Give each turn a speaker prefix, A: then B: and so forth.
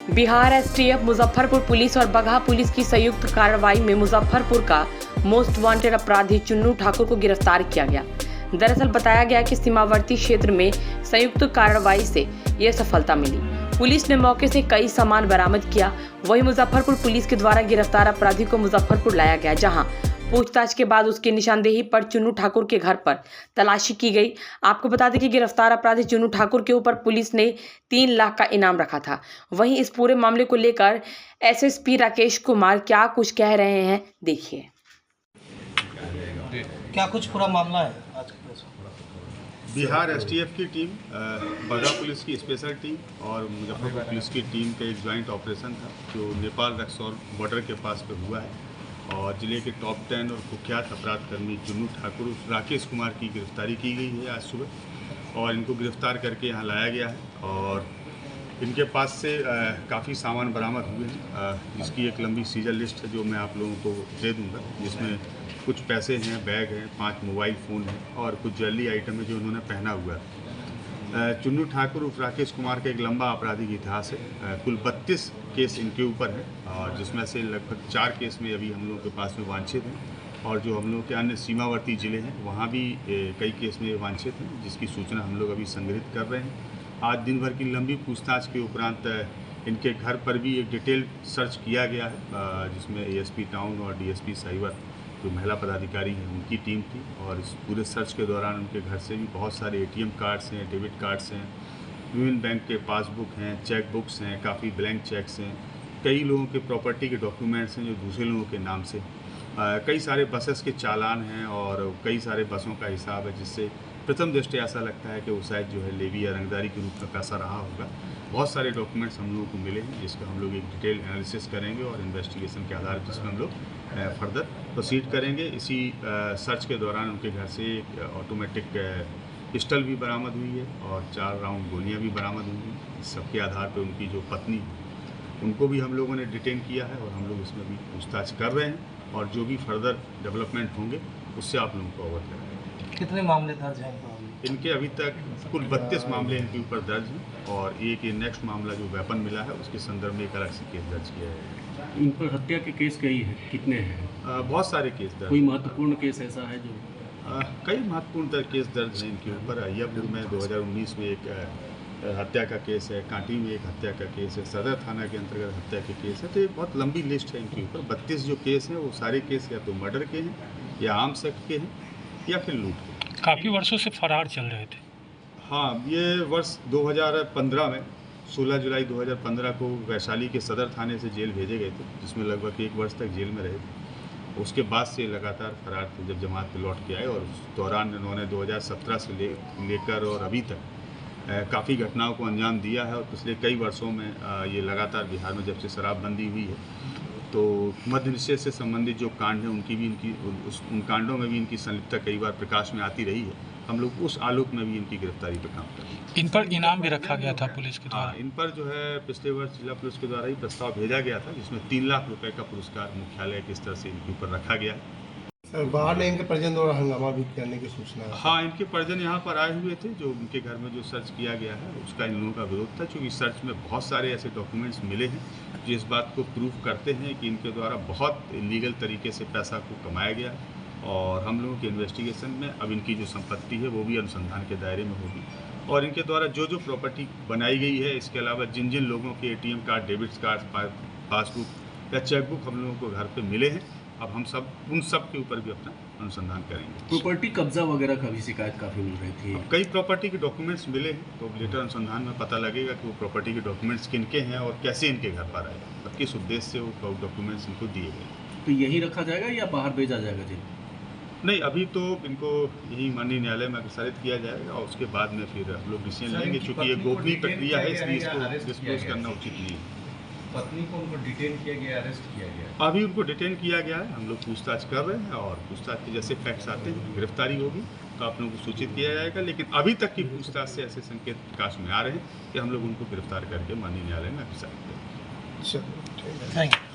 A: Bihar STF, Muzaffarpur police और Bagaha police की संयुक्त कार्रवाई में मुजफ्फरपुर का मोस्ट वांटेड अपराधी चुन्नू ठाकुर को गिरफ्तार किया गया। दरअसल बताया गया कि सीमावर्ती क्षेत्र में संयुक्त कार्रवाई से यह सफलता मिली। पुलिस ने मौके से कई सामान बरामद किया। वहीं मुजफ्फरपुर पुलिस के द्वारा गिरफ्तार अपराधी को मुजफ्फरपुर लाया गया, जहां पूछताछ के बाद उसकी निशानदेही पर चुन्नू ठाकुर के घर पर तलाशी की गई। आपको बता दें कि गिरफ्तार अपराधी चुन्नू ठाकुर के ऊपर पुलिस ने 3 लाख का इनाम रखा था। वहीं इस पूरे मामले को लेकर एसएसपी राकेश कुमार क्या कुछ कह रहे हैं, देखिए।
B: क्या कुछ पूरा मामला है आज
C: बिहार एसटीएफ की टीम, बगहा पुलिस की स्पेशल टीम और मुजफ्फरपुर पुलिस की टीम का एक ज्वाइंट ऑपरेशन था जो नेपाल रक्सौल बॉर्डर के पास पे हुआ है और जिले के टॉप 10 और कुख्यात अपराधकर्मी चुन्नू ठाकुर राकेश कुमार की गिरफ्तारी की गई है आज सुबह और इनको गिरफ्तार करके यहाँ लाया गया है और इनके पास से काफ़ी सामान बरामद हुए हैं, जिसकी एक लंबी सीजर लिस्ट है जो मैं आप लोगों को दे दूंगा, जिसमें कुछ पैसे हैं, बैग हैं, 5 मोबाइल फ़ोन हैं और कुछ ज्वेलरी आइटम है जो उन्होंने पहना हुआ है। चुन्नू ठाकुर उर्फ राकेश कुमार का एक लंबा आपराधिक इतिहास है। कुल 32 केस इनके ऊपर हैं और जिसमें से लगभग 4 केस में अभी हम लोगों के पास में वांछित हैं और जो हम लोगों के अन्य सीमावर्ती ज़िले हैं वहाँ भी कई केस में वांछित हैं, जिसकी सूचना हम लोग अभी संग्रहित कर रहे हैं। आज दिन भर की लंबी पूछताछ के उपरांत इनके घर पर भी एक डिटेल सर्च किया गया है, जिसमें एएसपी टाउन और डीएसपी साइबर जो महिला पदाधिकारी हैं उनकी टीम थी और इस पूरे सर्च के दौरान उनके घर से भी बहुत सारे एटीएम कार्ड्स हैं, डेबिट कार्ड्स हैं, यूनियन बैंक के पासबुक हैं, चेक बुक्स हैं, काफ़ी ब्लैंक चेक्स हैं, कई लोगों के प्रॉपर्टी के डॉक्यूमेंट्स हैं जो दूसरे लोगों के नाम से, कई सारे बसेस के चालान हैं और कई सारे बसों का हिसाब है, जिससे प्रथम दृष्टया ऐसा लगता है कि वो शायद जो है लेवी या रंगदारी के रूप में पैसा रहा होगा। बहुत सारे डॉक्यूमेंट्स हम लोगों को मिले हैं जिसका हम लोग एक डिटेल एनालिसिस करेंगे और इन्वेस्टिगेशन के आधार पर इसमें हम लोग फर्दर प्रोसीड करेंगे। इसी सर्च के दौरान उनके घर से एक ऑटोमेटिक पिस्टल भी बरामद हुई है और 4 राउंड गोलियां भी बरामद हुई हैं। इस सब के आधार पर उनकी जो पत्नी उनको भी हम लोगों ने डिटेन किया है और हम लोग इसमें भी पूछताछ कर रहे हैं और जो भी फर्दर डेवलपमेंट होंगे उससे आप लोगों को अवगत कराएंगे।
B: कितने मामले दर्ज हैं
C: इनके अभी तक कुल 32 मामले इनके ऊपर दर्ज हैं और एक ये नेक्स्ट मामला जो वेपन मिला है उसके संदर्भ में एक अलग से केस दर्ज किया है।
D: इन पर हत्या के केस कई हैं, कितने हैं?
C: बहुत सारे केस दर्ज।
D: कोई महत्वपूर्ण केस ऐसा है जो
C: कई महत्वपूर्ण केस दर्ज हैं इनके ऊपर। अय्यपुर में 2019 में एक हत्या का केस है, कांटी में एक हत्या का केस है, सदर थाना के अंतर्गत हत्या के केस है। तो एक बहुत लंबी लिस्ट है इनके ऊपर। 32 जो केस हैं वो सारे केस या तो मर्डर के हैं या आर्म्स एक्ट के हैं या फिर लूट के।
E: काफ़ी वर्षों से फरार चल रहे थे।
C: हाँ, ये वर्ष 2015 में 16 जुलाई 2015 को वैशाली के सदर थाने से जेल भेजे गए थे, जिसमें लगभग 1 वर्ष तक जेल में रहे थे। उसके बाद से लगातार फरार थे जब जमात पे लौट के आए और उस दौरान इन्होंने 2017 से लेकर और अभी तक काफ़ी घटनाओं को अंजाम दिया है और पिछले कई वर्षों में ये लगातार बिहार में जब से शराबबंदी हुई है तो मद्य निषेध से संबंधित जो कांड हैं उन कांडों में भी इनकी संलिप्तता कई बार प्रकाश में आती रही है। हम लोग उस आलोक में भी इनकी गिरफ्तारी पर काम कर रहे हैं।
E: इन पर इनाम भी रखा गया था पुलिस के द्वारा।
C: इन पर जो है पिछले वर्ष जिला पुलिस के द्वारा ही प्रस्ताव भेजा गया था, जिसमें 3 लाख रुपए का पुरस्कार मुख्यालय के स्तर से इनके ऊपर रखा गया है।
F: बाहर ने इनके परिजन द्वारा हंगामा भी करने की सूचना है।
C: हाँ, इनके परिजन यहाँ पर आए हुए थे। जो उनके घर में जो सर्च किया गया है उसका इन लोगों का विरोध था, क्योंकि सर्च में बहुत सारे ऐसे डॉक्यूमेंट्स मिले हैं जो इस बात को प्रूव करते हैं कि इनके द्वारा बहुत इलीगल तरीके से पैसा को कमाया गया और हम लोगों के इन्वेस्टिगेशन में अब इनकी जो संपत्ति है वो भी अनुसंधान के दायरे में होगी और इनके द्वारा जो जो प्रॉपर्टी बनाई गई है, इसके अलावा जिन जिन लोगों के ATM card, debit card, passbook या चेकबुक हम लोगों को घर पे मिले हैं, अब हम सब उन सब के ऊपर भी अपना अनुसंधान करेंगे।
D: प्रॉपर्टी कब्जा वगैरह का भी शिकायत काफ़ी मिल रही थी।
C: कई प्रॉपर्टी के डॉक्यूमेंट्स मिले हैं तो लेटर अनुसंधान में पता लगेगा कि वो प्रॉपर्टी के डॉक्यूमेंट्स किनके हैं और कैसे इनके घर पर आए और किस उद्देश्य से वो डॉक्यूमेंट्स इनको दिए गए।
D: तो यही रखा जाएगा या बाहर भेजा जाएगा जी?
C: नहीं, अभी तो इनको यही माननीय न्यायालय में अग्रसारित किया जाएगा और उसके बाद में फिर हम लोग डिसीजन लेंगे, क्योंकि ये गोपनीय प्रक्रिया है इसलिए इसको डिस्क्लोज करना उचित नहीं है।
F: पत्नी को उनको डिटेन किया गया, अरेस्ट किया गया?
C: अभी उनको डिटेन किया गया है। हम लोग पूछताछ कर रहे हैं और पूछताछ के जैसे फैक्ट्स आते हैं, गिरफ्तारी होगी तो आप लोगों को सूचित किया जाएगा। लेकिन अभी तक की पूछताछ से ऐसे संकेत प्रकाश में आ रहे हैं कि हम लोग उनको गिरफ्तार करके माननीय न्यायालय में अग्रसारित करेंगे।
B: Thank you.